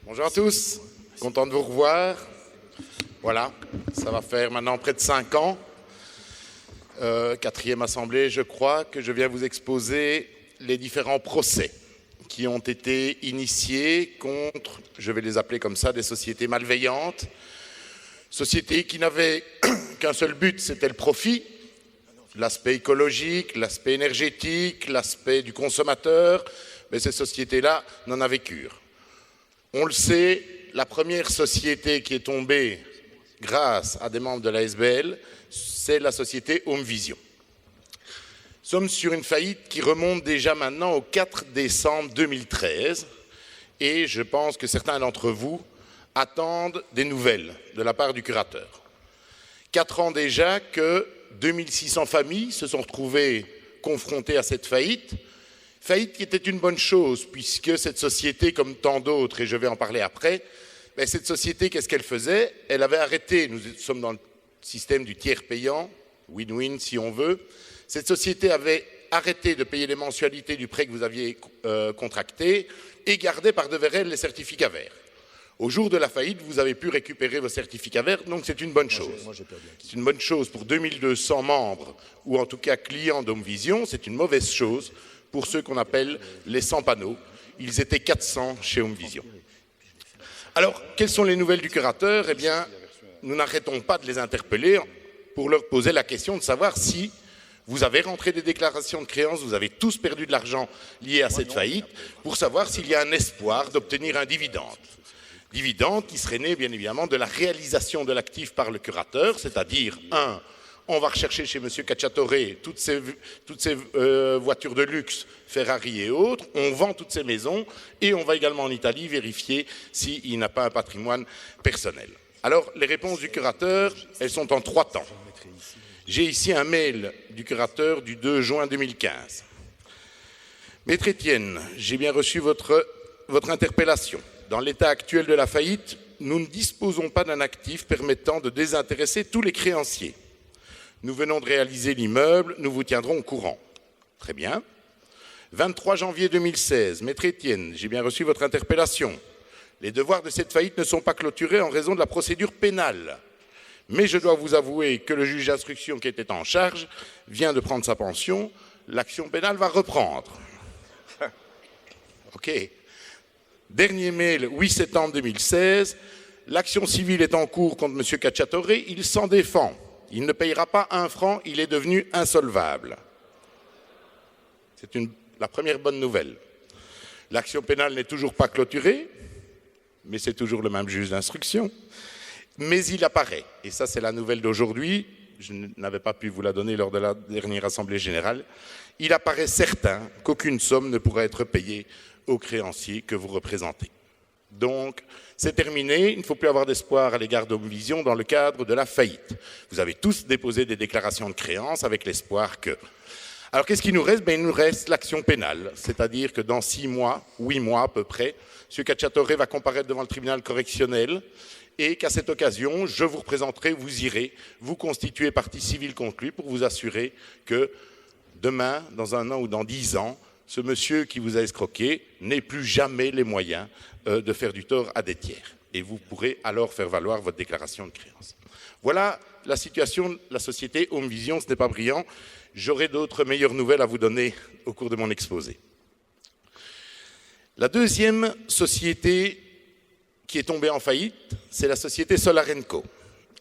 Bonjour à tous, content de vous revoir. Voilà, ça va faire maintenant près de 5 ans, 4e assemblée je crois, que je viens vous exposer les différents procès qui ont été initiés contre, je vais les appeler comme ça, des sociétés malveillantes, sociétés qui n'avaient qu'un seul but, c'était le profit, l'aspect écologique, l'aspect énergétique, l'aspect du consommateur, mais ces sociétés-là n'en avaient cure. On le sait, la première société qui est tombée grâce à des membres de la SBL, c'est la société Home Vision. Nous sommes sur une faillite qui remonte déjà maintenant au 4 décembre 2013 et je pense que certains d'entre vous attendent des nouvelles de la part du curateur. 4 ans déjà que 2600 familles se sont retrouvées confrontées à cette faillite qui était une bonne chose puisque cette société, comme tant d'autres, et je vais en parler après, mais cette société, qu'est-ce qu'elle faisait? Elle avait arrêté, nous sommes dans le système du tiers payant, win-win si on veut, cette société avait arrêté de payer les mensualités du prêt que vous aviez contracté et gardait par-devers elle les certificats verts. Au jour de la faillite, vous avez pu récupérer vos certificats verts, donc c'est une bonne chose. C'est une bonne chose pour 2200 membres, ou en tout cas clients d'Home Vision, c'est une mauvaise chose pour ceux qu'on appelle les 100 panneaux. Ils étaient 400 chez Home Vision. Alors, quelles sont les nouvelles du curateur? Eh bien, nous n'arrêtons pas de les interpeller pour leur poser la question de savoir si vous avez rentré des déclarations de créances, vous avez tous perdu de l'argent lié à cette faillite, pour savoir s'il y a un espoir d'obtenir un dividende. Dividende qui serait né, bien évidemment, de la réalisation de l'actif par le curateur, c'est-à-dire, on va rechercher chez M. Cacciatore toutes ces voitures de luxe, Ferrari et autres, on vend toutes ces maisons et on va également en Italie vérifier s'il n'a pas un patrimoine personnel. Alors, les réponses du curateur, elles sont en 3 temps. J'ai ici un mail du curateur du 2 juin 2015. Maître Étienne, j'ai bien reçu votre interpellation. Dans l'état actuel de la faillite, nous ne disposons pas d'un actif permettant de désintéresser tous les créanciers. Nous venons de réaliser l'immeuble, nous vous tiendrons au courant. Très bien. 23 janvier 2016, Maître Étienne, j'ai bien reçu votre interpellation. Les devoirs de cette faillite ne sont pas clôturés en raison de la procédure pénale. Mais je dois vous avouer que le juge d'instruction qui était en charge vient de prendre sa pension. L'action pénale va reprendre. OK. Dernier mail, 8 septembre 2016. L'action civile est en cours contre M. Cacciatore. Il s'en défend. Il ne payera pas 1 franc. Il est devenu insolvable. C'est la première bonne nouvelle. L'action pénale n'est toujours pas clôturée, mais c'est toujours le même juge d'instruction. Mais il apparaît, et ça c'est la nouvelle d'aujourd'hui, je n'avais pas pu vous la donner lors de la dernière Assemblée générale, il apparaît certain qu'aucune somme ne pourra être payée aux créanciers que vous représentez. Donc, c'est terminé, il ne faut plus avoir d'espoir à l'égard d'Home Vision dans le cadre de la faillite. Vous avez tous déposé des déclarations de créances avec l'espoir que... Alors, qu'est-ce qu'il nous reste? Il nous reste l'action pénale, c'est-à-dire que dans 6 mois, 8 mois à peu près, M. Cacciatore va comparaître devant le tribunal correctionnel et qu'à cette occasion, je vous représenterai, vous irez, vous constituer partie civile contre lui pour vous assurer que demain, dans 1 an ou dans 10 ans, ce monsieur qui vous a escroqué n'ait plus jamais les moyens de faire du tort à des tiers. Et vous pourrez alors faire valoir votre déclaration de créance. Voilà la situation de la société Home Vision, ce n'est pas brillant. J'aurai d'autres meilleures nouvelles à vous donner au cours de mon exposé. La deuxième société qui est tombée en faillite, c'est la société Solarenco.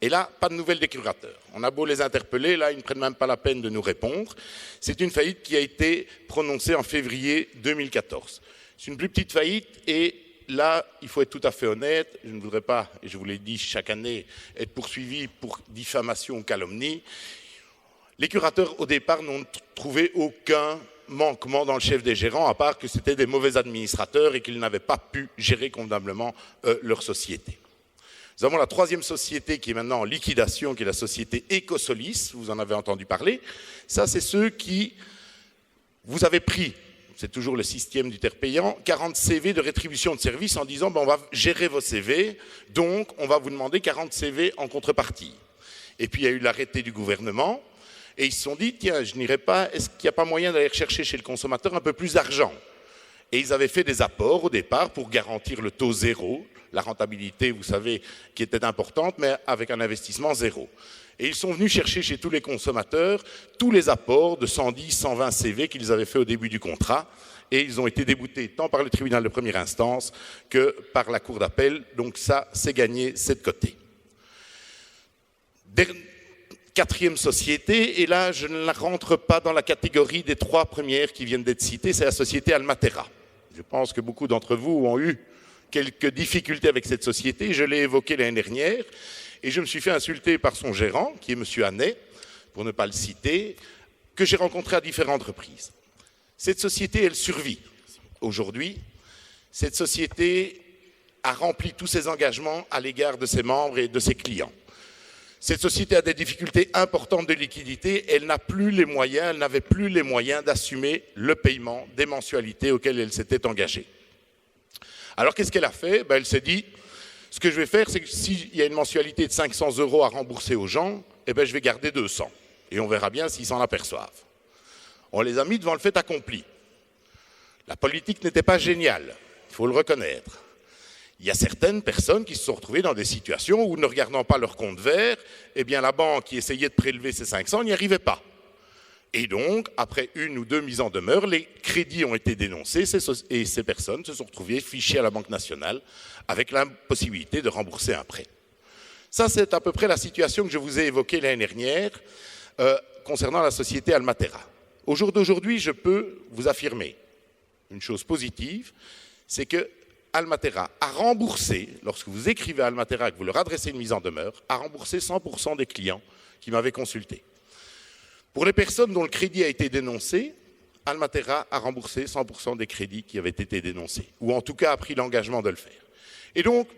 Et là, pas de nouvelles des curateurs. On a beau les interpeller, là, ils ne prennent même pas la peine de nous répondre. C'est une faillite qui a été prononcée en février 2014. C'est une plus petite faillite et là, il faut être tout à fait honnête. Je ne voudrais pas, et je vous l'ai dit chaque année, être poursuivi pour diffamation ou calomnie. Les curateurs, au départ, n'ont trouvé aucun manquement dans le chef des gérants, à part que c'était des mauvais administrateurs et qu'ils n'avaient pas pu gérer convenablement leur société. Nous avons la 3e société qui est maintenant en liquidation, qui est la société Ecosolis, vous en avez entendu parler. Ça, c'est ceux qui vous avez pris, c'est toujours le système du tiers payant, 40 CV de rétribution de service en disant on va gérer vos CV, donc on va vous demander 40 CV en contrepartie. Et puis il y a eu l'arrêté du gouvernement, et ils se sont dit, tiens, je n'irai pas, est-ce qu'il n'y a pas moyen d'aller chercher chez le consommateur un peu plus d'argent? Et ils avaient fait des apports au départ pour garantir le taux zéro, la rentabilité, vous savez, qui était importante, mais avec un investissement zéro. Et ils sont venus chercher chez tous les consommateurs tous les apports de 110, 120 CV qu'ils avaient fait au début du contrat. Et ils ont été déboutés tant par le tribunal de première instance que par la cour d'appel. Donc ça, c'est gagné, c'est de côté. Quatrième société, et là, je ne la rentre pas dans la catégorie des trois premières qui viennent d'être citées, c'est la société Almatera. Je pense que beaucoup d'entre vous ont eu quelques difficultés avec cette société. Je l'ai évoquée l'année dernière et je me suis fait insulter par son gérant, qui est M. Hannet, pour ne pas le citer, que j'ai rencontré à différentes reprises. Cette société, elle survit. Aujourd'hui, cette société a rempli tous ses engagements à l'égard de ses membres et de ses clients. Cette société a des difficultés importantes de liquidité. Elle n'a plus les moyens, elle n'avait plus les moyens d'assumer le paiement des mensualités auxquelles elle s'était engagée. Alors, qu'est-ce qu'elle a fait? Elle s'est dit, ce que je vais faire, c'est que s'il y a une mensualité de 500 € à rembourser aux gens, je vais garder 200. Et on verra bien s'ils s'en aperçoivent. On les a mis devant le fait accompli. La politique n'était pas géniale, il faut le reconnaître. Il y a certaines personnes qui se sont retrouvées dans des situations où, ne regardant pas leur compte vert, la banque qui essayait de prélever ces 500 n'y arrivait pas. Et donc, après 1 ou 2 mises en demeure, les crédits ont été dénoncés et ces personnes se sont retrouvées fichées à la Banque nationale avec l'impossibilité de rembourser un prêt. Ça, c'est à peu près la situation que je vous ai évoquée l'année dernière concernant la société Almatera. Au jour d'aujourd'hui, je peux vous affirmer une chose positive, c'est que Almatera a remboursé, lorsque vous écrivez à Almatera et que vous leur adressez une mise en demeure, a remboursé 100% des clients qui m'avaient consulté. Pour les personnes dont le crédit a été dénoncé, Almatera a remboursé 100% des crédits qui avaient été dénoncés, ou en tout cas a pris l'engagement de le faire. Et donc,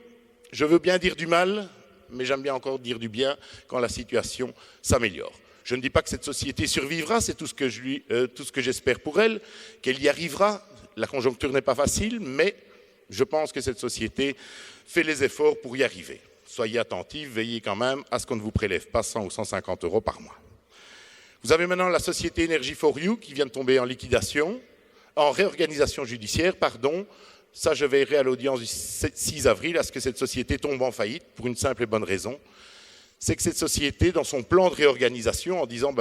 je veux bien dire du mal, mais j'aime bien encore dire du bien quand la situation s'améliore. Je ne dis pas que cette société survivra, c'est tout ce que j'espère pour elle, qu'elle y arrivera. La conjoncture n'est pas facile, mais je pense que cette société fait les efforts pour y arriver. Soyez attentifs, veillez quand même à ce qu'on ne vous prélève pas 100 ou 150 € par mois. Vous avez maintenant la société Energy4You qui vient de tomber en réorganisation judiciaire, pardon. Ça, je veillerai à l'audience du 6 avril à ce que cette société tombe en faillite pour une simple et bonne raison. C'est que cette société, dans son plan de réorganisation, en disant,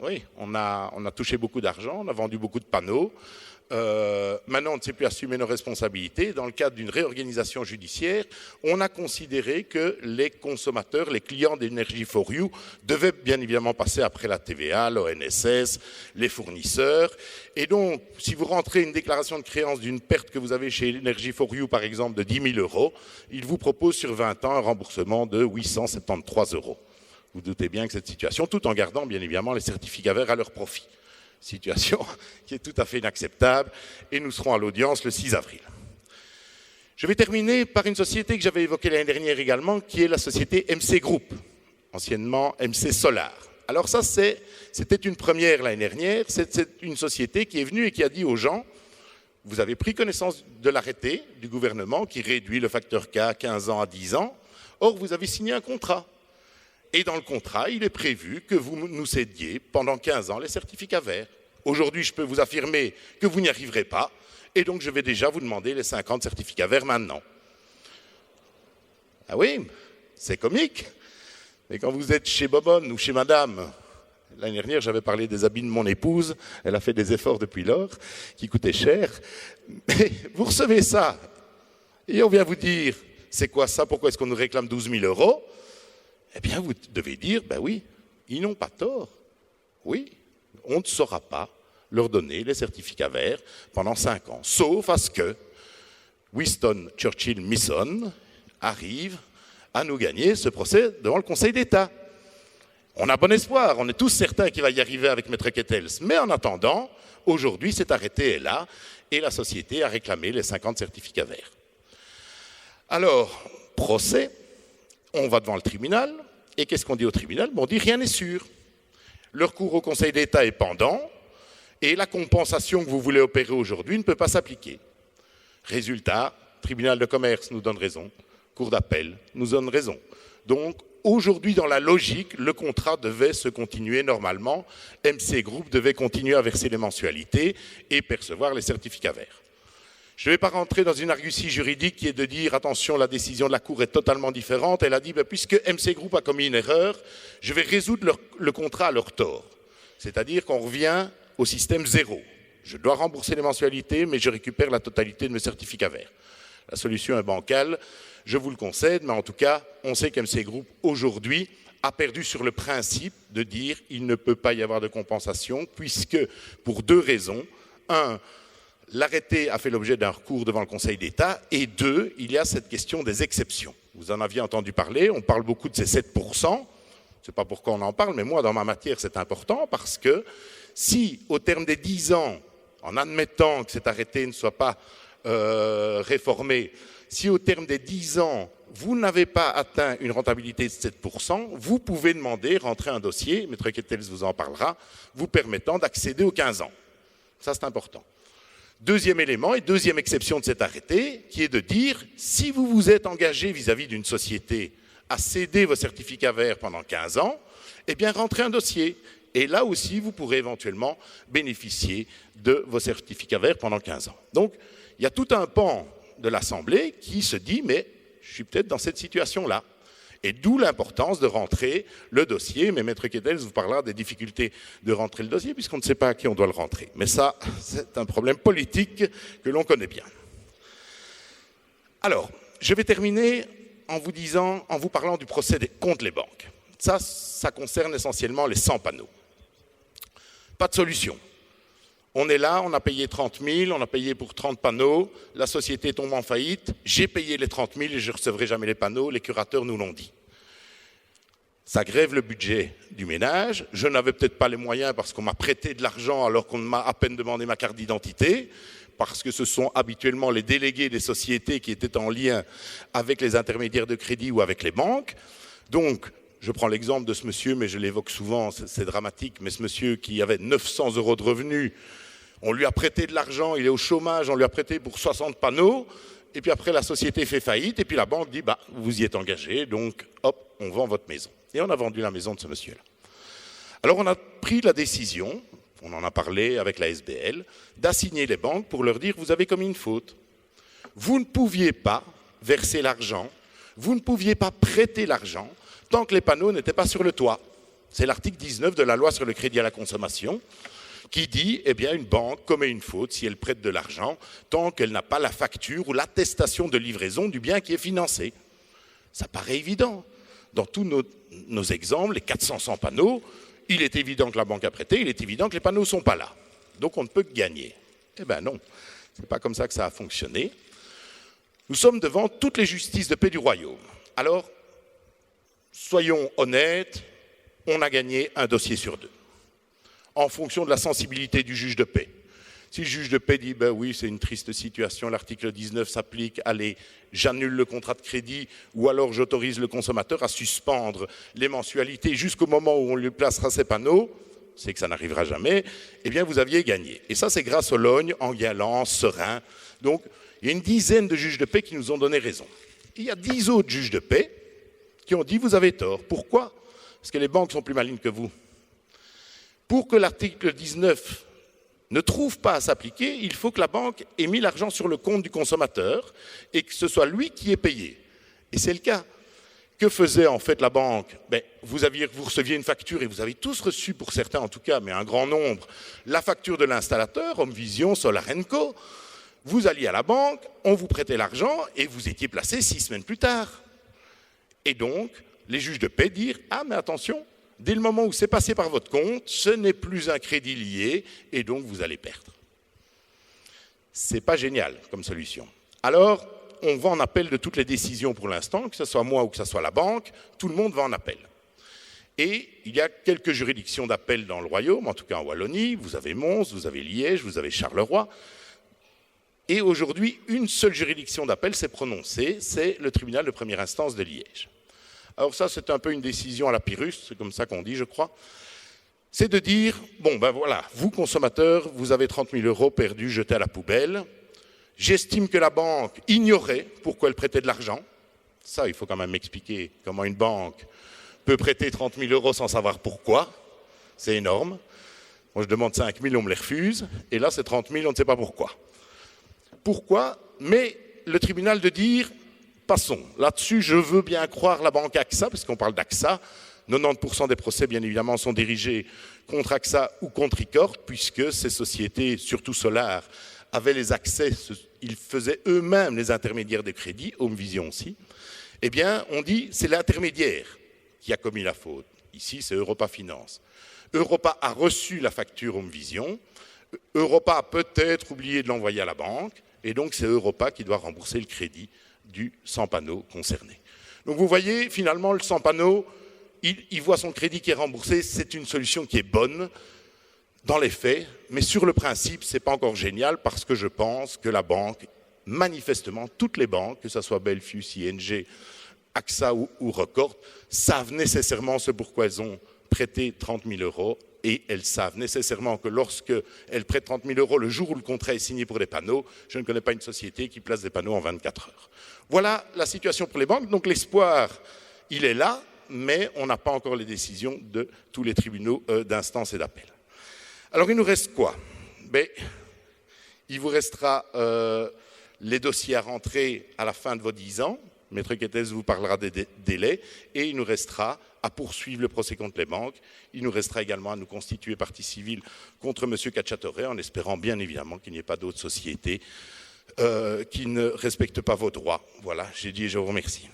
oui, on a touché beaucoup d'argent, on a vendu beaucoup de panneaux, maintenant on ne sait plus assumer nos responsabilités. Dans le cadre d'une réorganisation judiciaire, on a considéré que les consommateurs, les clients d'Energy4You devaient bien évidemment passer après la TVA, l'ONSS, les fournisseurs. Et donc, si vous rentrez une déclaration de créance d'une perte que vous avez chez Energy4You, par exemple, de 10 000 €, il vous propose sur 20 ans un remboursement de 873 €. Vous doutez bien que cette situation, tout en gardant bien évidemment les certificats verts à leur profit. Situation qui est tout à fait inacceptable et nous serons à l'audience le 6 avril. Je vais terminer par une société que j'avais évoquée l'année dernière également, qui est la société MC Group, anciennement MC Solar. Alors ça, c'était une première l'année dernière, c'est une société qui est venue et qui a dit aux gens, vous avez pris connaissance de l'arrêté du gouvernement qui réduit le facteur K à 15 ans à 10 ans, or vous avez signé un contrat. Et dans le contrat, il est prévu que vous nous cédiez pendant 15 ans les certificats verts. Aujourd'hui, je peux vous affirmer que vous n'y arriverez pas, et donc je vais déjà vous demander les 50 certificats verts maintenant. Ah oui, c'est comique. Mais quand vous êtes chez Bobonne ou chez Madame, l'année dernière, j'avais parlé des habits de mon épouse, elle a fait des efforts depuis lors, qui coûtaient cher, mais vous recevez ça, et on vient vous dire, c'est quoi ça, pourquoi est-ce qu'on nous réclame 12 000 €? Eh bien, vous devez dire, oui, ils n'ont pas tort. Oui, on ne saura pas leur donner les certificats verts pendant 5 ans, sauf à ce que Winston Churchill Mason arrive à nous gagner ce procès devant le Conseil d'État. On a bon espoir, on est tous certains qu'il va y arriver avec Maître Kettels, mais en attendant, aujourd'hui, cet arrêté est là et la société a réclamé les 50 certificats verts. Alors, procès. On va devant le tribunal, et qu'est-ce qu'on dit au tribunal? On dit rien n'est sûr. Le recours au Conseil d'État est pendant, et la compensation que vous voulez opérer aujourd'hui ne peut pas s'appliquer. Résultat, tribunal de commerce nous donne raison, cour d'appel nous donne raison. Donc, aujourd'hui, dans la logique, le contrat devait se continuer normalement. MC Group devait continuer à verser les mensualités et percevoir les certificats verts. Je ne vais pas rentrer dans une argutie juridique qui est de dire attention, la décision de la Cour est totalement différente. Elle a dit puisque MC Group a commis une erreur, je vais résoudre le contrat à leur tort. C'est-à-dire qu'on revient au système zéro. Je dois rembourser les mensualités, mais je récupère la totalité de mes certificats verts. La solution est bancale, je vous le concède, mais en tout cas, on sait qu'MC Group, aujourd'hui, a perdu sur le principe de dire qu'il ne peut pas y avoir de compensation, puisque, pour deux raisons. Un, l'arrêté a fait l'objet d'un recours devant le Conseil d'État, et deux, il y a cette question des exceptions. Vous en aviez entendu parler, on parle beaucoup de ces 7%, je ne sais pas pourquoi on en parle, mais moi, dans ma matière, c'est important, parce que si, au terme des 10 ans, en admettant que cet arrêté ne soit pas réformé, si au terme des 10 ans, vous n'avez pas atteint une rentabilité de 7%, vous pouvez demander, rentrer un dossier, Maître Kettels vous en parlera, vous permettant d'accéder aux 15 ans. Ça, c'est important. Deuxième élément et deuxième exception de cet arrêté, qui est de dire, si vous vous êtes engagé vis-à-vis d'une société à céder vos certificats verts pendant 15 ans, eh bien, rentrez un dossier. Et là aussi, vous pourrez éventuellement bénéficier de vos certificats verts pendant 15 ans. Donc, il y a tout un pan de l'Assemblée qui se dit, mais je suis peut-être dans cette situation-là. Et d'où l'importance de rentrer le dossier. Mais Maître Kettels vous parlera des difficultés de rentrer le dossier, puisqu'on ne sait pas à qui on doit le rentrer. Mais ça, c'est un problème politique que l'on connaît bien. Alors, je vais terminer en vous parlant du procès contre les banques. Ça concerne essentiellement les 100 panneaux. Pas de solution. On est là, on a payé 30 000, on a payé pour 30 panneaux, la société tombe en faillite, j'ai payé les 30 000 et je ne recevrai jamais les panneaux, les curateurs nous l'ont dit. Ça grève le budget du ménage, je n'avais peut-être pas les moyens parce qu'on m'a prêté de l'argent alors qu'on m'a à peine demandé ma carte d'identité, parce que ce sont habituellement les délégués des sociétés qui étaient en lien avec les intermédiaires de crédit ou avec les banques. Donc, je prends l'exemple de ce monsieur, mais je l'évoque souvent, c'est dramatique, mais ce monsieur qui avait 900 € de revenus, on lui a prêté de l'argent, il est au chômage, on lui a prêté pour 60 panneaux, et puis après la société fait faillite, et puis la banque dit, vous y êtes engagé, donc hop, on vend votre maison. Et on a vendu la maison de ce monsieur-là. Alors on a pris la décision, on en a parlé avec la SBL, d'assigner les banques pour leur dire, vous avez commis une faute. Vous ne pouviez pas verser l'argent, vous ne pouviez pas prêter l'argent, tant que les panneaux n'étaient pas sur le toit. C'est l'article 19 de la loi sur le crédit à la consommation qui dit, eh bien, une banque commet une faute si elle prête de l'argent tant qu'elle n'a pas la facture ou l'attestation de livraison du bien qui est financé. Ça paraît évident. Dans tous nos exemples, les 400 panneaux, il est évident que la banque a prêté, il est évident que les panneaux ne sont pas là. Donc on ne peut que gagner. Eh bien non, ce n'est pas comme ça que ça a fonctionné. Nous sommes devant toutes les justices de paix du royaume. Alors, soyons honnêtes, on a gagné un dossier sur deux, en fonction de la sensibilité du juge de paix. Si le juge de paix dit, oui, c'est une triste situation, l'article 19 s'applique, allez, j'annule le contrat de crédit, ou alors j'autorise le consommateur à suspendre les mensualités jusqu'au moment où on lui placera ses panneaux, c'est que ça n'arrivera jamais, eh bien vous aviez gagné. Et ça, c'est grâce au Logne, Enguerrand, Serein. Donc, il y a une dizaine de juges de paix qui nous ont donné raison. Il y a 10 autres juges de paix qui ont dit, vous avez tort. Pourquoi ? Parce que les banques sont plus malignes que vous. Pour que l'article 19 ne trouve pas à s'appliquer, il faut que la banque ait mis l'argent sur le compte du consommateur et que ce soit lui qui ait payé. Et c'est le cas. Que faisait en fait la banque ? Vous receviez une facture et vous avez tous reçu, pour certains en tout cas, mais un grand nombre, la facture de l'installateur, Homevision, Solarenco. Vous alliez à la banque, on vous prêtait l'argent et vous étiez placé 6 semaines plus tard. Et donc, les juges de paix dirent « Ah, mais attention, dès le moment où c'est passé par votre compte, ce n'est plus un crédit lié et donc vous allez perdre. » C'est pas génial comme solution. Alors, on va en appel de toutes les décisions pour l'instant, que ce soit moi ou que ce soit la banque, tout le monde va en appel. Et il y a quelques juridictions d'appel dans le royaume, en tout cas en Wallonie, vous avez Mons, vous avez Liège, vous avez Charleroi. Et aujourd'hui, une seule juridiction d'appel s'est prononcée, c'est le tribunal de première instance de Liège. Alors ça, c'est un peu une décision à la Pyrrhus, c'est comme ça qu'on dit, je crois. C'est de dire, voilà, vous consommateurs, vous avez 30 000 € perdus, jetés à la poubelle. J'estime que la banque ignorait pourquoi elle prêtait de l'argent. Ça, il faut quand même m'expliquer comment une banque peut prêter 30 000 € sans savoir pourquoi. C'est énorme. Moi, je demande 5 000, on me les refuse. Et là, c'est 30 000, on ne sait pas pourquoi. Pourquoi? Mais le tribunal de dire, passons. Là-dessus, je veux bien croire la banque AXA, parce qu'on parle d'AXA. 90% des procès, bien évidemment, sont dirigés contre AXA ou contre ICOR, puisque ces sociétés, surtout Solar, avaient les accès, ils faisaient eux-mêmes les intermédiaires de crédit, Homevision aussi. Eh bien, on dit c'est l'intermédiaire qui a commis la faute. Ici, c'est Europa Finance. Europa a reçu la facture Homevision. Europa a peut-être oublié de l'envoyer à la banque. Et donc, c'est Europa qui doit rembourser le crédit du sans panneau concerné. Donc, vous voyez, finalement, le sans panneau, il voit son crédit qui est remboursé. C'est une solution qui est bonne dans les faits. Mais sur le principe, ce n'est pas encore génial parce que je pense que la banque, manifestement, toutes les banques, que ce soit Belfius, ING, AXA ou Record, savent nécessairement ce pourquoi elles ont prêté 30 000 € et elles savent nécessairement que lorsqu'elles prêtent 30 000 € le jour où le contrat est signé pour des panneaux, je ne connais pas une société qui place des panneaux en 24 heures. Voilà la situation pour les banques. Donc l'espoir, il est là, mais on n'a pas encore les décisions de tous les tribunaux d'instance et d'appel. Alors il nous reste quoi? Il vous restera les dossiers à rentrer à la fin de vos 10 ans. Maître Quétez vous parlera des délais et il nous restera à poursuivre le procès contre les banques. Il nous restera également à nous constituer partie civile contre M. Cacciatore en espérant bien évidemment qu'il n'y ait pas d'autres sociétés qui ne respectent pas vos droits. Voilà, j'ai dit et je vous remercie.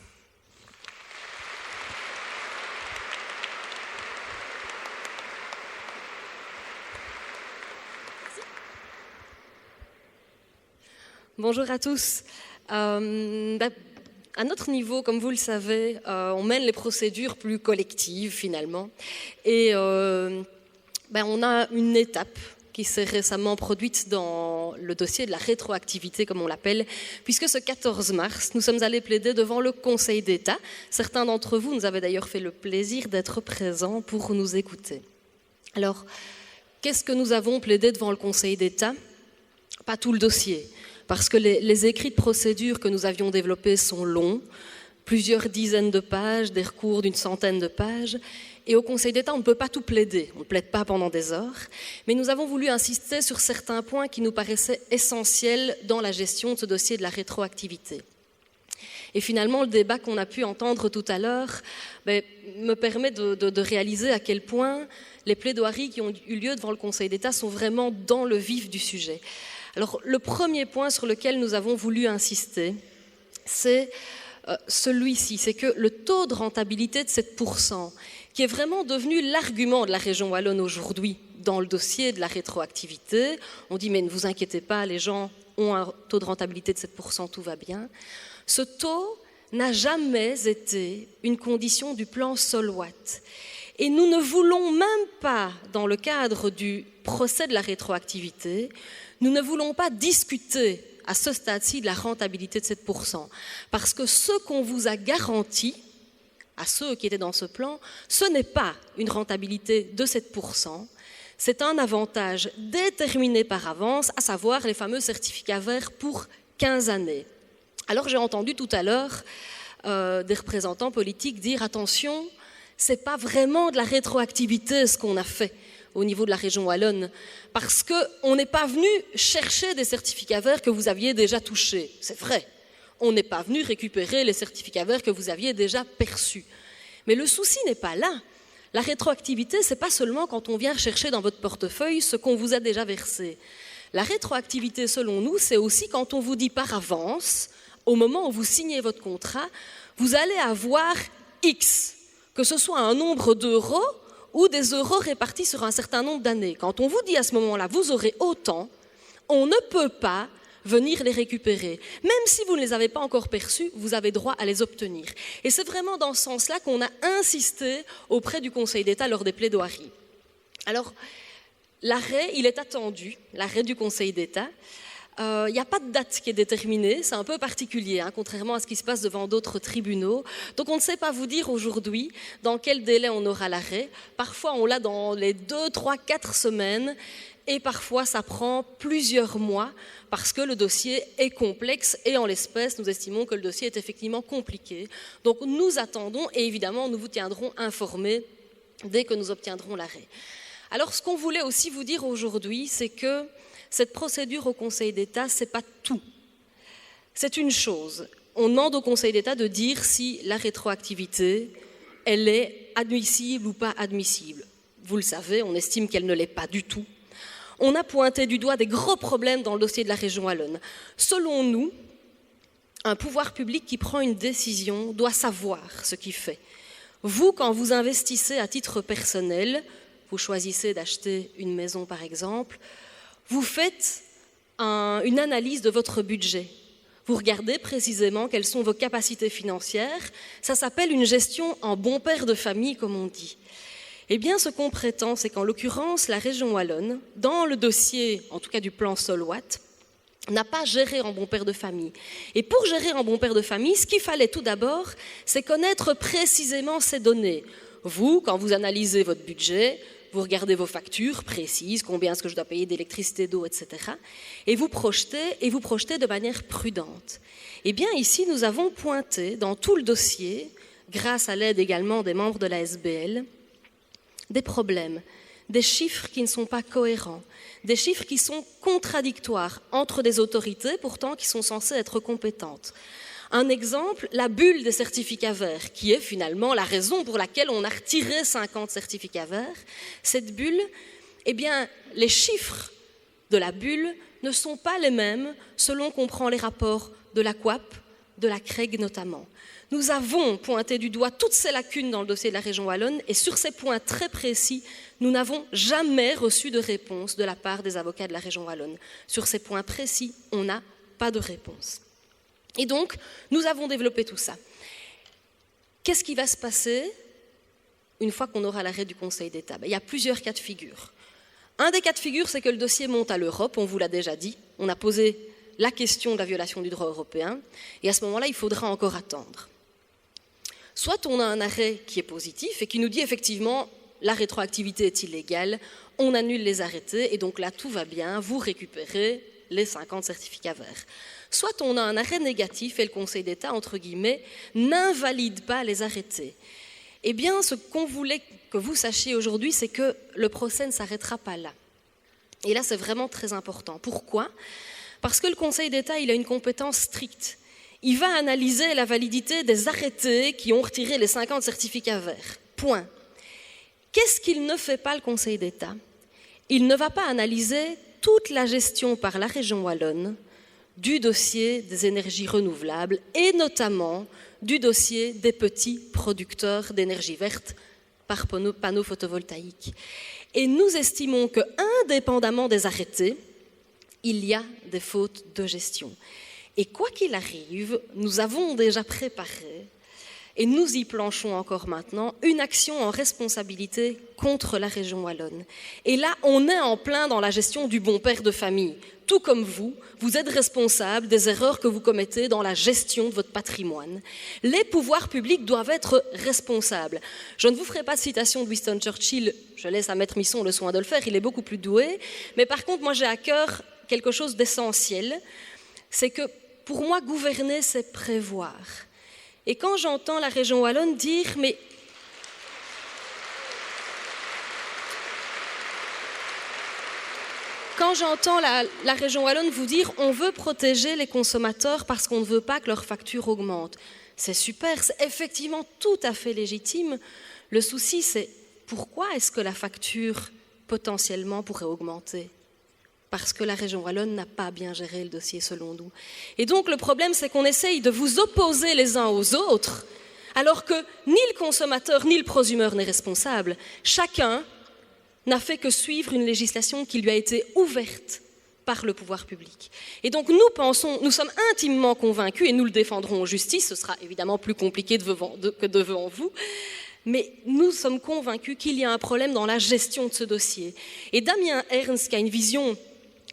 Bonjour à tous. À notre niveau, comme vous le savez, on mène les procédures plus collectives finalement. Et on a une étape qui s'est récemment produite dans le dossier de la rétroactivité, comme on l'appelle, puisque ce 14 mars, nous sommes allés plaider devant le Conseil d'État. Certains d'entre vous nous avaient d'ailleurs fait le plaisir d'être présents pour nous écouter. Alors, qu'est-ce que nous avons plaidé devant le Conseil d'État? Pas tout le dossier. Parce que les écrits de procédure que nous avions développés sont longs, plusieurs dizaines de pages, des recours d'une centaine de pages. Et au Conseil d'État, on ne peut pas tout plaider, on ne plaide pas pendant des heures. Mais nous avons voulu insister sur certains points qui nous paraissaient essentiels dans la gestion de ce dossier de la rétroactivité. Et finalement, le débat qu'on a pu entendre tout à l'heure me permet de réaliser à quel point les plaidoiries qui ont eu lieu devant le Conseil d'État sont vraiment dans le vif du sujet. Alors, le premier point sur lequel nous avons voulu insister, c'est celui-ci, c'est que le taux de rentabilité de 7%, qui est vraiment devenu l'argument de la région wallonne aujourd'hui dans le dossier de la rétroactivité, on dit mais ne vous inquiétez pas, les gens ont un taux de rentabilité de 7%, tout va bien. Ce taux n'a jamais été une condition du plan Solwat. Et nous ne voulons même pas, dans le cadre du procès de la rétroactivité, nous ne voulons pas discuter à ce stade-ci de la rentabilité de 7%, parce que ce qu'on vous a garanti, à ceux qui étaient dans ce plan, ce n'est pas une rentabilité de 7%, c'est un avantage déterminé par avance, à savoir les fameux certificats verts pour 15 années. Alors j'ai entendu tout à l'heure des représentants politiques dire « attention, ce n'est pas vraiment de la rétroactivité ce qu'on a fait » au niveau de la région wallonne, parce qu'on n'est pas venu chercher des certificats verts que vous aviez déjà touchés. C'est vrai, on n'est pas venu récupérer les certificats verts que vous aviez déjà perçus. Mais le souci n'est pas là. La rétroactivité, ce n'est pas seulement quand on vient chercher dans votre portefeuille ce qu'on vous a déjà versé. La rétroactivité, selon nous, c'est aussi quand on vous dit par avance, au moment où vous signez votre contrat, vous allez avoir X, que ce soit un nombre d'euros ou des euros répartis sur un certain nombre d'années. Quand on vous dit à ce moment-là, vous aurez autant, on ne peut pas venir les récupérer. Même si vous ne les avez pas encore perçus, vous avez droit à les obtenir. Et c'est vraiment dans ce sens-là qu'on a insisté auprès du Conseil d'État lors des plaidoiries. Alors, l'arrêt, il est attendu, l'arrêt du Conseil d'État. Il n'y a pas de date qui est déterminée, c'est un peu particulier, contrairement à ce qui se passe devant d'autres tribunaux. Donc on ne sait pas vous dire aujourd'hui dans quel délai on aura l'arrêt. Parfois on l'a dans les 2, 3, 4 semaines et parfois ça prend plusieurs mois parce que le dossier est complexe et en l'espèce nous estimons que le dossier est effectivement compliqué. Donc nous attendons et évidemment nous vous tiendrons informés dès que nous obtiendrons l'arrêt. Alors ce qu'on voulait aussi vous dire aujourd'hui, c'est que cette procédure au Conseil d'État, ce n'est pas tout C'est une chose. On demande au Conseil d'État de dire si la rétroactivité, elle est admissible ou pas admissible. Vous le savez, on estime qu'elle ne l'est pas du tout. On a pointé du doigt des gros problèmes dans le dossier de la région wallonne. Selon nous, un pouvoir public qui prend une décision doit savoir ce qu'il fait. Vous, quand vous investissez à titre personnel, vous choisissez d'acheter une maison par exemple, vous faites une analyse de votre budget. Vous regardez précisément quelles sont vos capacités financières. Ça s'appelle une gestion en bon père de famille, comme on dit. Eh bien, ce qu'on prétend, c'est qu'en l'occurrence, la région wallonne, dans le dossier, en tout cas du plan Solwat, n'a pas géré en bon père de famille. Et pour gérer en bon père de famille, ce qu'il fallait tout d'abord, c'est connaître précisément ces données. Vous, quand vous analysez votre budget, vous regardez vos factures précises, combien est-ce que je dois payer d'électricité, d'eau, etc. Et vous projetez de manière prudente. Eh bien, ici, nous avons pointé dans tout le dossier, grâce à l'aide également des membres de la SBL, des problèmes, des chiffres qui ne sont pas cohérents, des chiffres qui sont contradictoires entre des autorités pourtant qui sont censées être compétentes. Un exemple, la bulle des certificats verts, qui est finalement la raison pour laquelle on a retiré 50 certificats verts. Cette bulle, eh bien, les chiffres de la bulle ne sont pas les mêmes selon qu'on prend les rapports de la COAP, de la CREG notamment. Nous avons pointé du doigt toutes ces lacunes dans le dossier de la région wallonne et sur ces points très précis, nous n'avons jamais reçu de réponse de la part des avocats de la région wallonne. Sur ces points précis, on n'a pas de réponse. Et donc, nous avons développé tout ça. Qu'est-ce qui va se passer une fois qu'on aura l'arrêt du Conseil d'État? Il y a plusieurs cas de figure. Un des cas de figure, c'est que le dossier monte à l'Europe, on vous l'a déjà dit. On a posé la question de la violation du droit européen, et à ce moment-là, il faudra encore attendre. Soit on a un arrêt qui est positif et qui nous dit effectivement la rétroactivité est illégale, on annule les arrêtés, et donc là, tout va bien, vous récupérez les 50 certificats verts. Soit on a un arrêt négatif et le Conseil d'État, entre guillemets, n'invalide pas les arrêtés. Eh bien, ce qu'on voulait que vous sachiez aujourd'hui, c'est que le procès ne s'arrêtera pas là. Et là, c'est vraiment très important. Pourquoi ? Parce que le Conseil d'État, il a une compétence stricte. Il va analyser la validité des arrêtés qui ont retiré les 50 certificats verts. Point. Qu'est-ce qu'il ne fait pas, le Conseil d'État ? Il ne va pas analyser toute la gestion par la région wallonne du dossier des énergies renouvelables et notamment du dossier des petits producteurs d'énergie verte par panneaux photovoltaïques. Et nous estimons que, indépendamment des arrêtés, il y a des fautes de gestion. Et quoi qu'il arrive, nous avons déjà préparé, et nous y planchons encore maintenant, une action en responsabilité contre la région wallonne. Et là, on est en plein dans la gestion du bon père de famille. Tout comme vous, vous êtes responsable des erreurs que vous commettez dans la gestion de votre patrimoine. Les pouvoirs publics doivent être responsables. Je ne vous ferai pas de citation de Winston Churchill, je laisse à Maître Misson le soin de le faire, il est beaucoup plus doué. Mais par contre, moi j'ai à cœur quelque chose d'essentiel, c'est que pour moi, gouverner, c'est prévoir. Et quand j'entends la région wallonne dire « mais quand j'entends la région wallonne vous dire « on veut protéger les consommateurs parce qu'on ne veut pas que leur facture augmente », c'est super, c'est effectivement tout à fait légitime. Le souci, c'est pourquoi est-ce que la facture potentiellement pourrait augmenter ? Parce que la région wallonne n'a pas bien géré le dossier selon nous. Et donc le problème, c'est qu'on essaye de vous opposer les uns aux autres, alors que ni le consommateur ni le prosumeur n'est responsable. Chacun n'a fait que suivre une législation qui lui a été ouverte par le pouvoir public. Et donc nous sommes intimement convaincus, et nous le défendrons en justice, ce sera évidemment plus compliqué que devant vous, mais nous sommes convaincus qu'il y a un problème dans la gestion de ce dossier. Et Damien Ernst, qui a une vision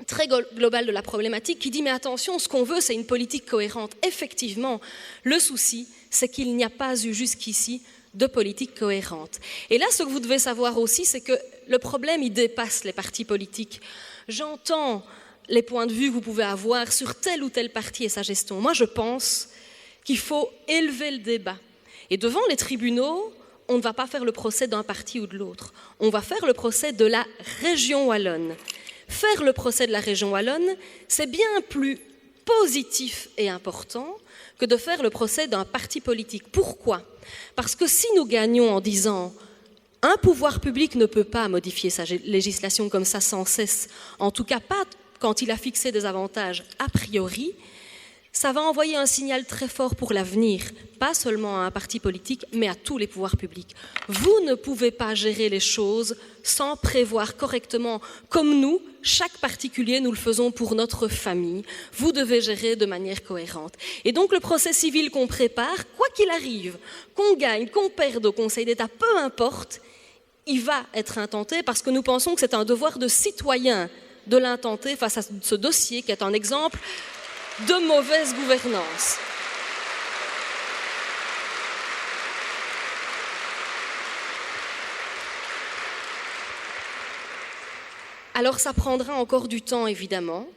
très globale de la problématique, qui dit « mais attention, ce qu'on veut, c'est une politique cohérente ». Effectivement, le souci, c'est qu'il n'y a pas eu jusqu'ici de politique cohérente. Et là, ce que vous devez savoir aussi, c'est que le problème, il dépasse les partis politiques. J'entends les points de vue que vous pouvez avoir sur tel ou tel parti et sa gestion. Moi, je pense qu'il faut élever le débat. Et devant les tribunaux, on ne va pas faire le procès d'un parti ou de l'autre. On va faire le procès de la région wallonne. Faire le procès de la région wallonne, c'est bien plus positif et important que de faire le procès d'un parti politique. Pourquoi ? Parce que si nous gagnons en disant « un pouvoir public ne peut pas modifier sa législation comme ça sans cesse, en tout cas pas quand il a fixé des avantages a priori », ça va envoyer un signal très fort pour l'avenir, pas seulement à un parti politique, mais à tous les pouvoirs publics. Vous ne pouvez pas gérer les choses sans prévoir correctement, comme nous, chaque particulier, nous le faisons pour notre famille. Vous devez gérer de manière cohérente. Et donc le procès civil qu'on prépare, quoi qu'il arrive, qu'on gagne, qu'on perde au Conseil d'État, peu importe, il va être intenté parce que nous pensons que c'est un devoir de citoyen de l'intenter face à ce dossier qui est un exemple de mauvaise gouvernance. Alors ça prendra encore du temps évidemment,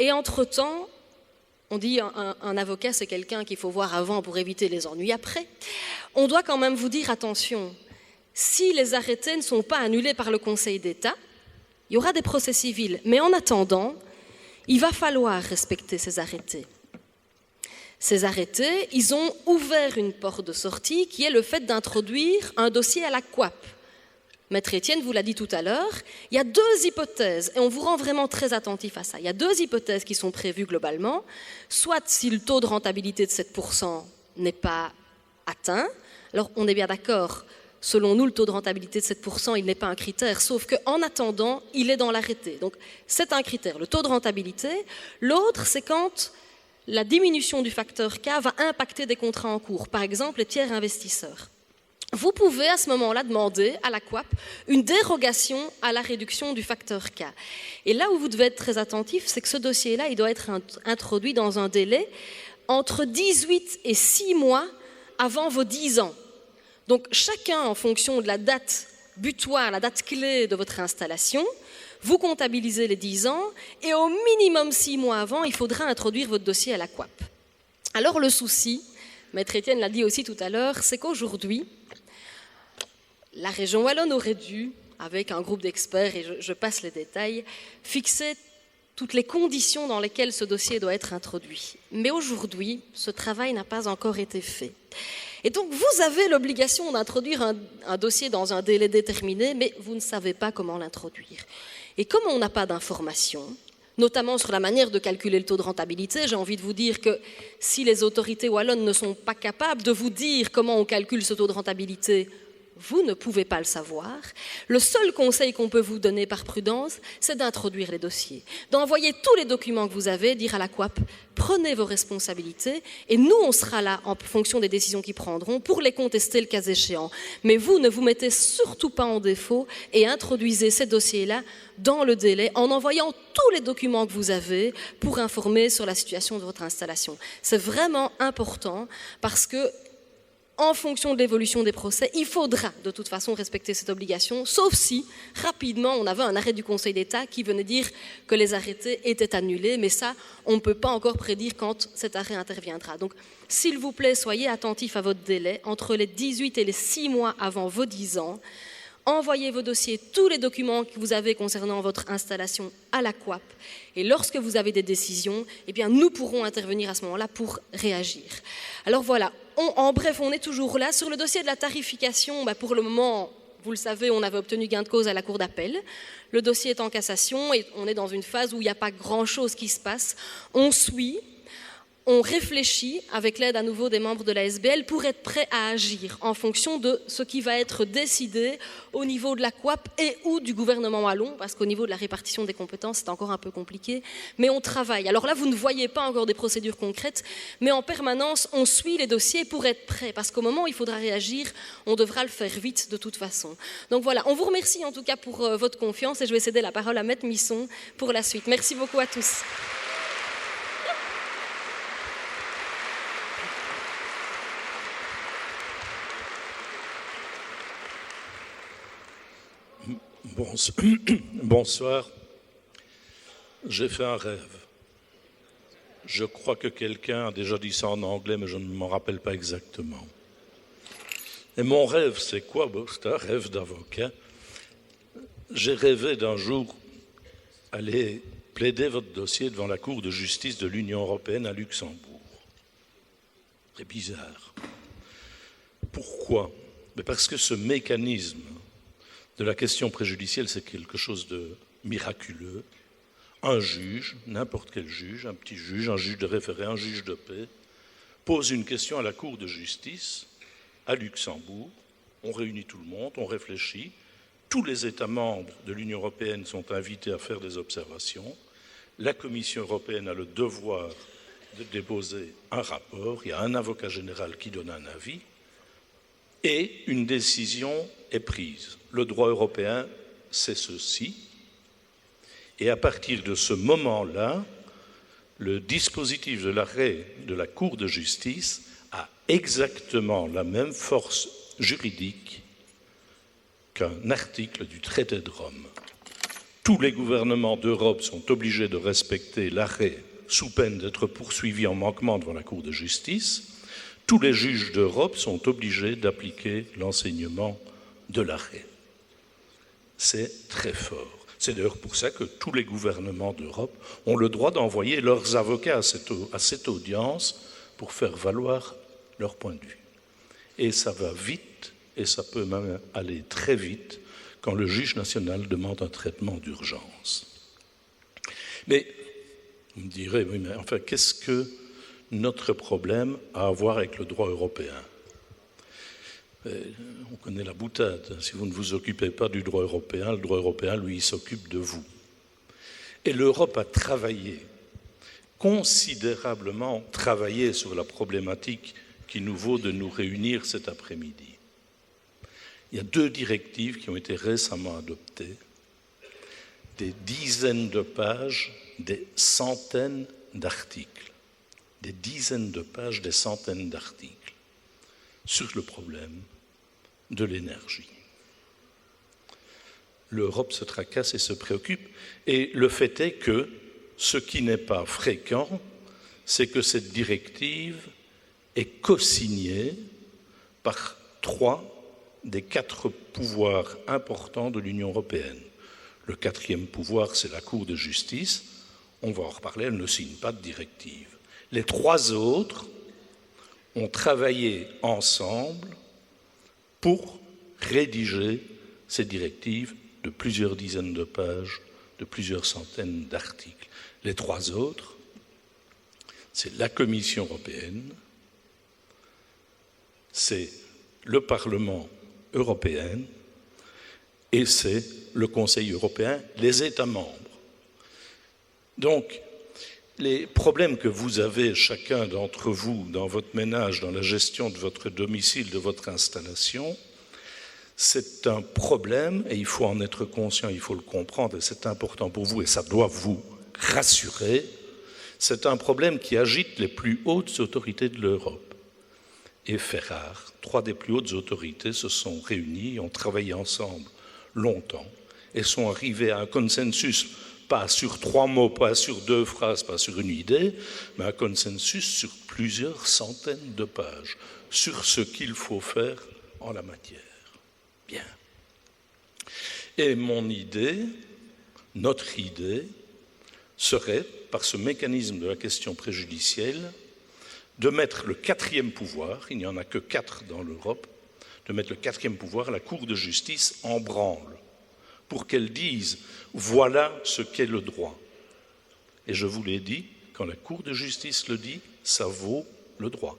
et entre-temps, on dit un avocat c'est quelqu'un qu'il faut voir avant pour éviter les ennuis après, on doit quand même vous dire attention, si les arrêtés ne sont pas annulés par le Conseil d'État, il y aura des procès civils, mais en attendant, il va falloir respecter ces arrêtés. Ces arrêtés, ils ont ouvert une porte de sortie qui est le fait d'introduire un dossier à la COAP. Maître Étienne vous l'a dit tout à l'heure, il y a deux hypothèses, et on vous rend vraiment très attentif à ça. Il y a deux hypothèses qui sont prévues globalement, soit si le taux de rentabilité de 7% n'est pas atteint, alors on est bien d'accord, selon nous, le taux de rentabilité de 7%, il n'est pas un critère, sauf qu'en attendant, il est dans l'arrêté. Donc, c'est un critère, le taux de rentabilité. L'autre, c'est quand la diminution du facteur K va impacter des contrats en cours, par exemple les tiers investisseurs. Vous pouvez à ce moment-là demander à la COAP une dérogation à la réduction du facteur K. Et là où vous devez être très attentif, c'est que ce dossier-là, il doit être introduit dans un délai entre 18 et 6 mois avant vos 10 ans. Donc chacun, en fonction de la date butoir, la date clé de votre installation, vous comptabilisez les 10 ans et au minimum 6 mois avant, il faudra introduire votre dossier à la COAP. Alors le souci, Maître Étienne l'a dit aussi tout à l'heure, c'est qu'aujourd'hui, la région wallonne aurait dû, avec un groupe d'experts, et je passe les détails, fixer toutes les conditions dans lesquelles ce dossier doit être introduit. Mais aujourd'hui, ce travail n'a pas encore été fait. Et donc, vous avez l'obligation d'introduire un dossier dans un délai déterminé, mais vous ne savez pas comment l'introduire. Et comme on n'a pas d'informations, notamment sur la manière de calculer le taux de rentabilité, j'ai envie de vous dire que si les autorités wallonnes ne sont pas capables de vous dire comment on calcule ce taux de rentabilité, vous ne pouvez pas le savoir. Le seul conseil qu'on peut vous donner par prudence, c'est d'introduire les dossiers, d'envoyer tous les documents que vous avez, dire à la COAP, prenez vos responsabilités et nous, on sera là en fonction des décisions qu'ils prendront pour les contester le cas échéant. Mais vous ne vous mettez surtout pas en défaut et introduisez ces dossiers-là dans le délai en envoyant tous les documents que vous avez pour informer sur la situation de votre installation. C'est vraiment important parce que en fonction de l'évolution des procès, il faudra de toute façon respecter cette obligation, sauf si, rapidement, on avait un arrêt du Conseil d'État qui venait dire que les arrêtés étaient annulés, mais ça, on ne peut pas encore prédire quand cet arrêt interviendra. Donc, s'il vous plaît, soyez attentifs à votre délai, entre les 18 et les 6 mois avant vos 10 ans, envoyez vos dossiers, tous les documents que vous avez concernant votre installation à la COAP. Et lorsque vous avez des décisions, eh bien, nous pourrons intervenir à ce moment-là pour réagir. Alors voilà, en bref, on est toujours là. Sur le dossier de la tarification, pour le moment, vous le savez, on avait obtenu gain de cause à la Cour d'appel. Le dossier est en cassation et on est dans une phase où il n'y a pas grand-chose qui se passe. On suit. On réfléchit avec l'aide à nouveau des membres de la SBL pour être prêt à agir en fonction de ce qui va être décidé au niveau de la COAP et ou du gouvernement wallon, parce qu'au niveau de la répartition des compétences, c'est encore un peu compliqué, mais on travaille. Alors là, vous ne voyez pas encore des procédures concrètes, mais en permanence, on suit les dossiers pour être prêt, parce qu'au moment où il faudra réagir, on devra le faire vite de toute façon. Donc voilà, on vous remercie en tout cas pour votre confiance et je vais céder la parole à Maître Misson pour la suite. Merci beaucoup à tous. Bonsoir. J'ai fait un rêve. Je crois que quelqu'un a déjà dit ça en anglais, mais je ne m'en rappelle pas exactement. Et mon rêve, c'est quoi? C'est un rêve d'avocat. J'ai rêvé d'un jour aller plaider votre dossier devant la Cour de justice de l'Union européenne à Luxembourg. C'est bizarre. Pourquoi? Parce que ce mécanisme de la question préjudicielle, c'est quelque chose de miraculeux. Un juge, n'importe quel juge, un petit juge, un juge de référé, un juge de paix, pose une question à la Cour de justice à Luxembourg. On réunit tout le monde, on réfléchit. Tous les États membres de l'Union européenne sont invités à faire des observations. La Commission européenne a le devoir de déposer un rapport. Il y a un avocat général qui donne un avis. Et une décision est prise. Le droit européen, c'est ceci. Et à partir de ce moment-là, le dispositif de l'arrêt de la Cour de justice a exactement la même force juridique qu'un article du traité de Rome. Tous les gouvernements d'Europe sont obligés de respecter l'arrêt sous peine d'être poursuivis en manquement devant la Cour de justice. Tous les juges d'Europe sont obligés d'appliquer l'enseignement de l'arrêt. C'est très fort. C'est d'ailleurs pour ça que tous les gouvernements d'Europe ont le droit d'envoyer leurs avocats à cette audience pour faire valoir leur point de vue. Et ça va vite, et ça peut même aller très vite, quand le juge national demande un traitement d'urgence. Mais, vous me direz, oui, mais enfin, qu'est-ce que notre problème a à voir avec le droit européen ? On connaît la boutade. Si vous ne vous occupez pas du droit européen, le droit européen, lui, il s'occupe de vous. Et l'Europe a considérablement travaillé sur la problématique qui nous vaut de nous réunir cet après-midi. Il y a 2 directives qui ont été récemment adoptées, des dizaines de pages, des centaines d'articles, des dizaines de pages, des centaines d'articles sur le problème de l'énergie. L'Europe se tracasse et se préoccupe, et le fait est que ce qui n'est pas fréquent, c'est que cette directive est co-signée par 3 des 4 pouvoirs importants de l'Union européenne. Le 4e pouvoir, c'est la Cour de justice. On va en reparler, elle ne signe pas de directive. Les 3 autres ont travaillé ensemble pour rédiger ces directives de plusieurs dizaines de pages, de plusieurs centaines d'articles. Les 3 autres, c'est la Commission européenne, c'est le Parlement européen et c'est le Conseil européen, les États membres. Donc, les problèmes que vous avez, chacun d'entre vous, dans votre ménage, dans la gestion de votre domicile, de votre installation, c'est un problème, et il faut en être conscient, il faut le comprendre, et c'est important pour vous, et ça doit vous rassurer, c'est un problème qui agite les plus hautes autorités de l'Europe. Et fait rare, 3 des plus hautes autorités se sont réunies, ont travaillé ensemble longtemps, et sont arrivées à un consensus, pas sur 3 mots, pas sur 2 phrases, pas sur une idée, mais un consensus sur plusieurs centaines de pages, sur ce qu'il faut faire en la matière. Bien. Et mon idée, notre idée, serait, par ce mécanisme de la question préjudicielle, de mettre le 4e pouvoir, il n'y en a que 4 dans l'Europe, de mettre le 4e pouvoir, la Cour de justice, en branle, pour qu'elle dise « voilà ce qu'est le droit ». Et je vous l'ai dit, quand la Cour de justice le dit, ça vaut le droit.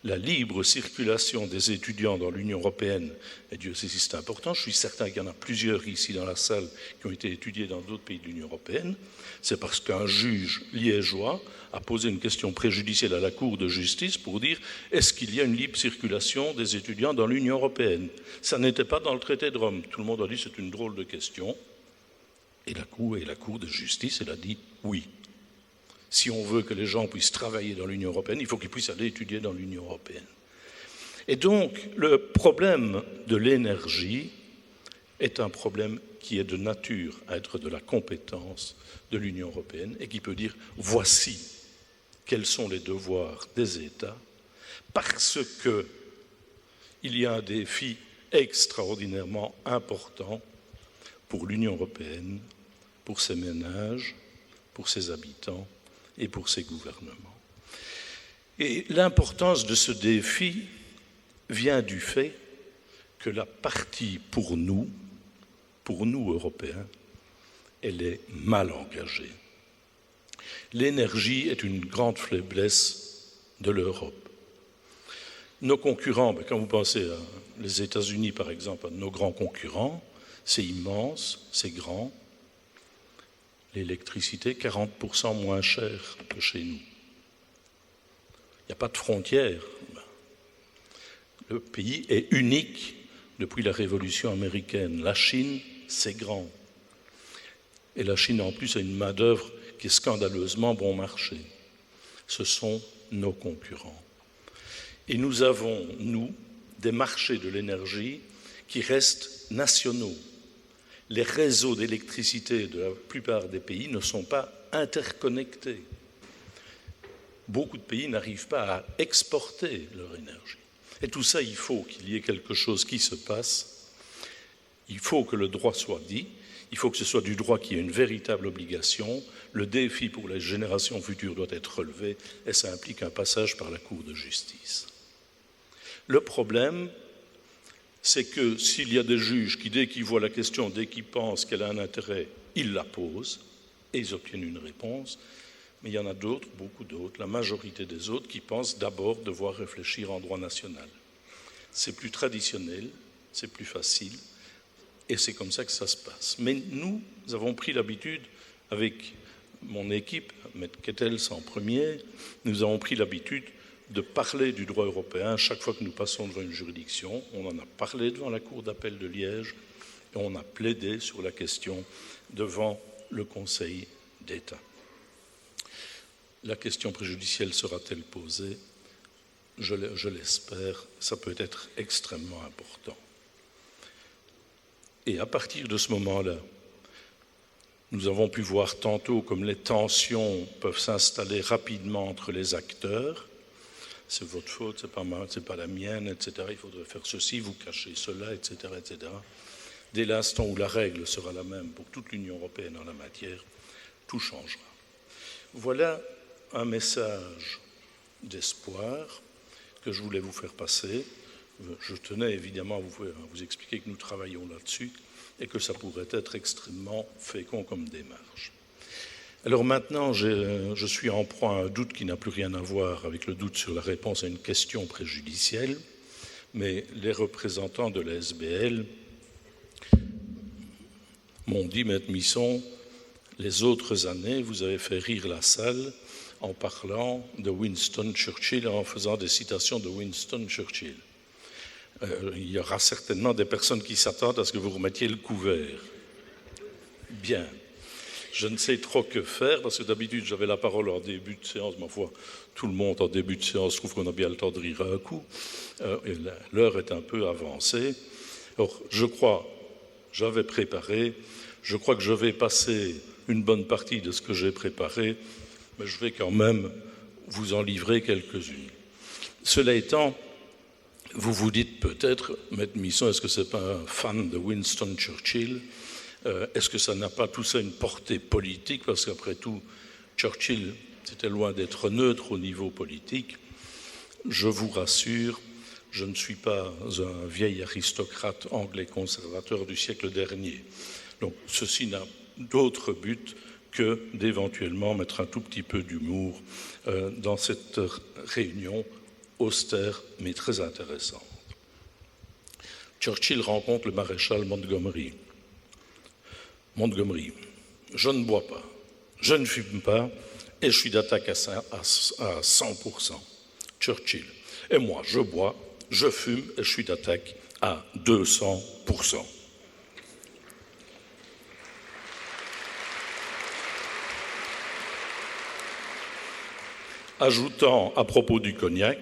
La libre circulation des étudiants dans l'Union européenne, et Dieu sait si c'est important, je suis certain qu'il y en a plusieurs ici dans la salle qui ont été étudiés dans d'autres pays de l'Union européenne, c'est parce qu'un juge liégeois a posé une question préjudicielle à la Cour de justice pour dire est-ce qu'il y a une libre circulation des étudiants dans l'Union européenne? Ça n'était pas dans le traité de Rome. Tout le monde a dit c'est une drôle de question. Et la Cour de justice, elle a dit oui. Si on veut que les gens puissent travailler dans l'Union européenne, il faut qu'ils puissent aller étudier dans l'Union européenne. Et donc, le problème de l'énergie est un problème qui est de nature à être de la compétence de l'Union européenne et qui peut dire « voici quels sont les devoirs des États » parce qu'il y a un défi extraordinairement important pour l'Union européenne, pour ses ménages, pour ses habitants et pour ses gouvernements. Et l'importance de ce défi vient du fait que la partie pour nous Européens, elle est mal engagée. L'énergie est une grande faiblesse de l'Europe. Nos concurrents, quand vous pensez aux États-Unis par exemple, à nos grands concurrents, c'est immense, c'est grand. L'électricité, 40% moins chère que chez nous. Il n'y a pas de frontières. Le pays est unique depuis la Révolution américaine. La Chine, c'est grand. Et la Chine, en plus, a une main-d'œuvre qui est scandaleusement bon marché. Ce sont nos concurrents. Et nous avons, nous, des marchés de l'énergie qui restent nationaux. Les réseaux d'électricité de la plupart des pays ne sont pas interconnectés. Beaucoup de pays n'arrivent pas à exporter leur énergie. Et tout ça, il faut qu'il y ait quelque chose qui se passe. Il faut que le droit soit dit. Il faut que ce soit du droit qui ait une véritable obligation. Le défi pour les générations futures doit être relevé et ça implique un passage par la Cour de justice. Le problème, c'est que s'il y a des juges qui, dès qu'ils voient la question, dès qu'ils pensent qu'elle a un intérêt, ils la posent et ils obtiennent une réponse, mais il y en a d'autres, beaucoup d'autres, la majorité des autres, qui pensent d'abord devoir réfléchir en droit national. C'est plus traditionnel, c'est plus facile, et c'est comme ça que ça se passe. Mais nous avons pris l'habitude, avec mon équipe, M. Kettels en premier, nous avons pris l'habitude de parler du droit européen chaque fois que nous passons devant une juridiction. On en a parlé devant la Cour d'appel de Liège et on a plaidé sur la question devant le Conseil d'État. La question préjudicielle sera-t-elle posée? Je l'espère, ça peut être extrêmement important. Et à partir de ce moment-là, nous avons pu voir tantôt comme les tensions peuvent s'installer rapidement entre les acteurs. C'est votre faute, c'est pas la mienne, etc. Il faudrait faire ceci, vous cachez cela, etc., etc. Dès l'instant où la règle sera la même pour toute l'Union européenne en la matière, tout changera. Voilà un message d'espoir que je voulais vous faire passer. Je tenais évidemment à vous expliquer que nous travaillons là-dessus et que ça pourrait être extrêmement fécond comme démarche. Alors maintenant, je suis en proie à un doute qui n'a plus rien à voir avec le doute sur la réponse à une question préjudicielle, mais les représentants de la SBL m'ont dit, Maître Misson, les autres années, vous avez fait rire la salle en parlant de Winston Churchill, en faisant des citations de Winston Churchill. Il y aura certainement des personnes qui s'attendent à ce que vous remettiez le couvert. Bien. Je ne sais trop que faire, parce que d'habitude, j'avais la parole en début de séance. Ma foi, tout le monde en début de séance trouve qu'on a bien le temps de rire un coup. Et l'heure est un peu avancée. Alors, j'avais préparé, je crois que je vais passer une bonne partie de ce que j'ai préparé, mais je vais quand même vous en livrer quelques-unes. Cela étant, vous vous dites peut-être, Maître Misson, est-ce que ce n'est pas un fan de Winston Churchill ? Est-ce que ça n'a pas tout ça une portée politique? Parce qu'après tout, Churchill, c'était loin d'être neutre au niveau politique. Je vous rassure, je ne suis pas un vieil aristocrate anglais conservateur du siècle dernier. Donc ceci n'a d'autre but que d'éventuellement mettre un tout petit peu d'humour dans cette réunion austère mais très intéressante. Churchill rencontre le maréchal Montgomery. Montgomery, je ne bois pas, je ne fume pas et je suis d'attaque à 100%. Churchill, et moi je bois, je fume et je suis d'attaque à 200%. Ajoutant à propos du cognac,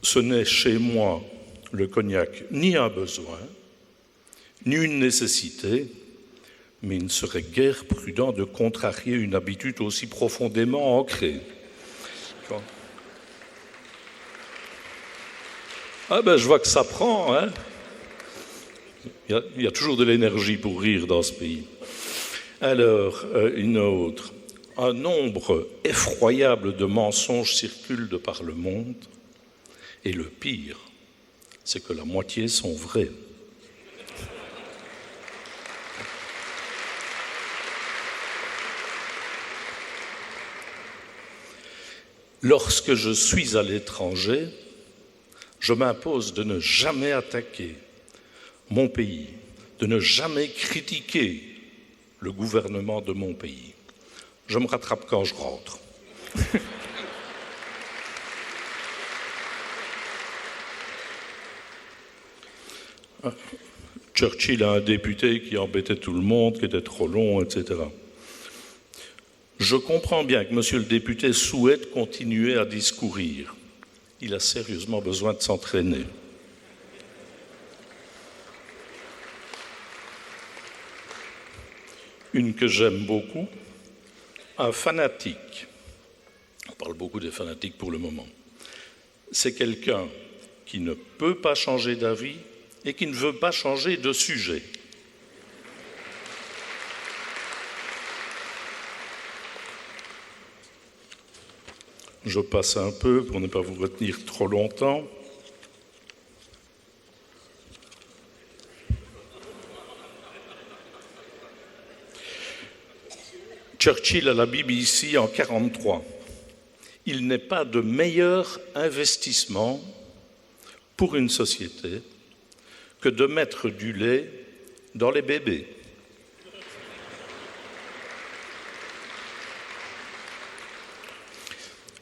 ce n'est chez moi le cognac ni un besoin, ni une nécessité, mais il ne serait guère prudent de contrarier une habitude aussi profondément ancrée. Ah ben, je vois que ça prend, hein. Il y a toujours de l'énergie pour rire dans ce pays. Alors, une autre. Un nombre effroyable de mensonges circulent de par le monde, et le pire, c'est que la moitié sont vrais. Lorsque je suis à l'étranger, je m'impose de ne jamais attaquer mon pays, de ne jamais critiquer le gouvernement de mon pays. Je me rattrape quand je rentre. Churchill a un député qui embêtait tout le monde, qui était trop long, etc. Je comprends bien que monsieur le député souhaite continuer à discourir. Il a sérieusement besoin de s'entraîner. Une que j'aime beaucoup, un fanatique. On parle beaucoup des fanatiques pour le moment. C'est quelqu'un qui ne peut pas changer d'avis et qui ne veut pas changer de sujet. Je passe un peu pour ne pas vous retenir trop longtemps. Churchill à la BBC en 1943. Il n'est pas de meilleur investissement pour une société que de mettre du lait dans les bébés.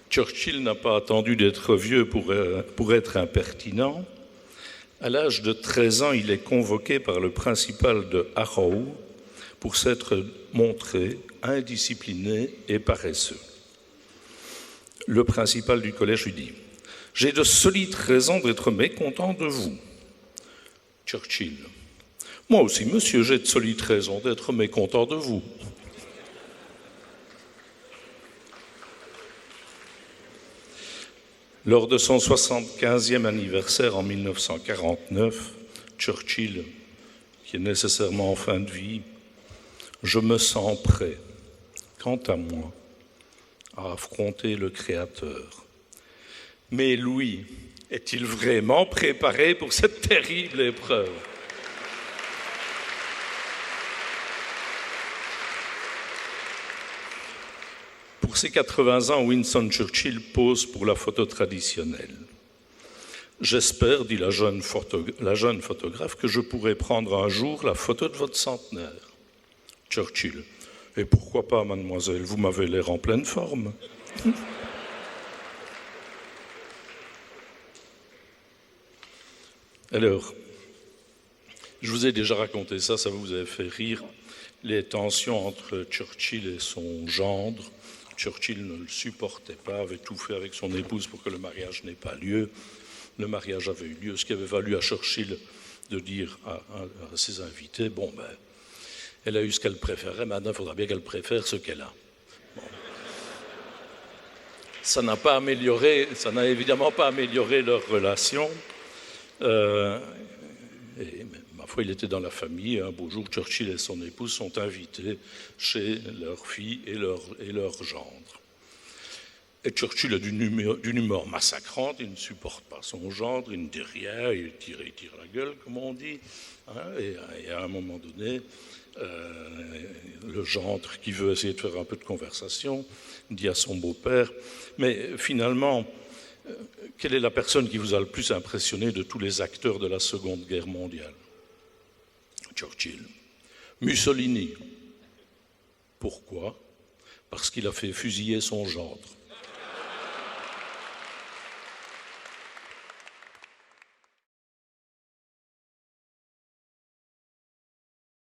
Churchill n'a pas attendu d'être vieux pour être impertinent. À l'âge de 13 ans, il est convoqué par le principal de Harrow pour s'être montré indiscipliné et paresseux. Le principal du collège lui dit « J'ai de solides raisons d'être mécontent de vous. » Churchill « Moi aussi, monsieur, j'ai de solides raisons d'être mécontent de vous. » Lors de son 75e anniversaire en 1949, Churchill, qui est nécessairement en fin de vie, « Je me sens prêt, quant à moi, à affronter le Créateur. Mais lui, est-il vraiment préparé pour cette terrible épreuve ? » Pour ses 80 ans, Winston Churchill pose pour la photo traditionnelle. « J'espère, dit la jeune photographe, que je pourrai prendre un jour la photo de votre centenaire. » Churchill. « Et pourquoi pas, mademoiselle, vous m'avez l'air en pleine forme. » Alors, je vous ai déjà raconté ça vous avait fait rire, les tensions entre Churchill et son gendre. Churchill ne le supportait pas, avait tout fait avec son épouse pour que le mariage n'ait pas lieu. Le mariage avait eu lieu, ce qui avait valu à Churchill de dire à ses invités, bon ben, elle a eu ce qu'elle préférait, maintenant il faudra bien qu'elle préfère ce qu'elle a. Bon. Ça n'a évidemment pas amélioré leur relation. Et ma foi, il était dans la famille. Un beau jour, Churchill et son épouse sont invités chez leur fille et leur gendre. Et Churchill a d'une humeur massacrante, il ne supporte pas son gendre, il ne dit rien, il tire la gueule, comme on dit. Et à un moment donné, le gendre, qui veut essayer de faire un peu de conversation, dit à son beau-père, mais finalement, quelle est la personne qui vous a le plus impressionné de tous les acteurs de la Seconde Guerre mondiale ? Churchill. Mussolini. Pourquoi ? Parce qu'il a fait fusiller son gendre.